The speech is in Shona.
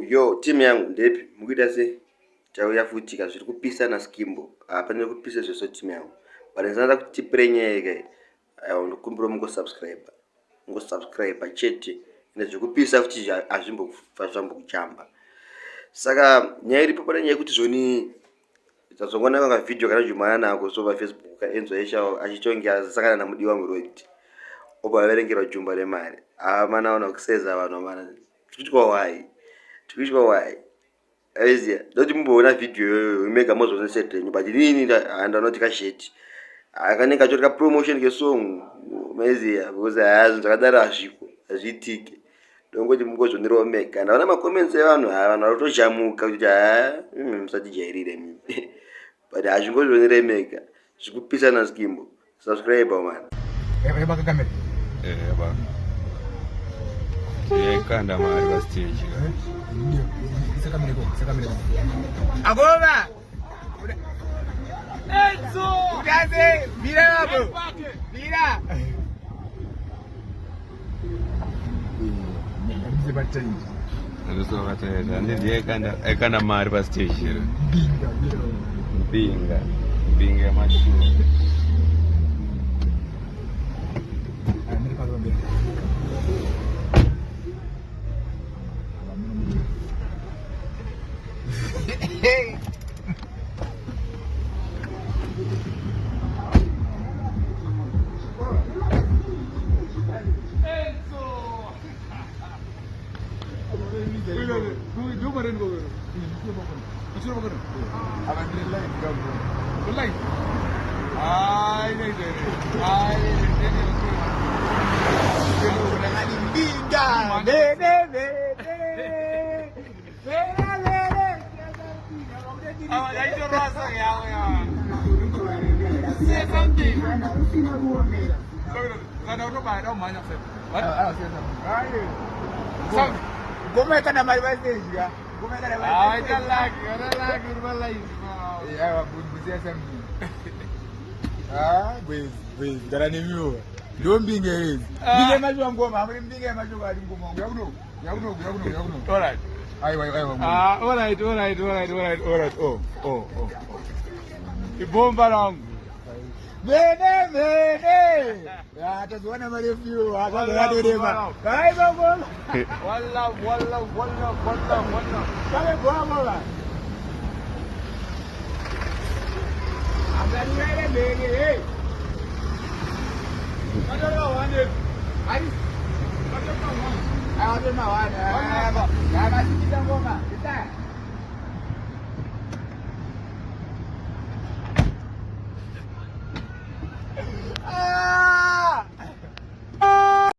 Yo, timu yangu ndepi mukida se chauya futi ka zviri kupisa na skimbo hapana kupisa zvese timu yangu but ndinoda kuti tiprenyeke ndokumbira mungo subscribe chete ine zvekupisa futi azvimbokuchamba saka nyaya iripo pane nyaya yekuti zvoni tazongona kanga video kana jumana nako so pa Facebook ka Enzo Esha achitonge asangana na mudiwa muroid oba verengerwa jumba remari mana ona kuseza vanhu mana Twitch why Aizia doti mumboona video yoyo imega mozone setting but nini ndanoti ka shit akaneka chotka promotion ke song Aizia because hazi zvakadaro azvitike ndongoti mungozonira omega ndaona ma comments evanhu vanhu vatojamuka kuti musati jairire mimi but azvingozonira mega zvikupisa na skimbo subscribe man baka kamera ba kanda mari pa stage ndio kamera agora Enzo udaze mira hapo mira mzee batani ndio batani ndiye kanda mari pa stage binga macho Hey! Gome kana mari bastage ya. Gome kana mari. Ah, italaki urbalai. Ya wabuzia sambi. Bwe darani mio. Ndio mbinge hizi. Mbinge majwa ngoma, amri mbinge majwa ali ngoma. Yakuno. Alright. Aiwa. Alright. Oh. Ibomba langu. Mene. Ya tazuana marefio, akaga dereva. Kai bongo. Walla. Kale bomola. Agani mene. Kadalo wane. Ai. Kadalo wane. Ade mawana. Ya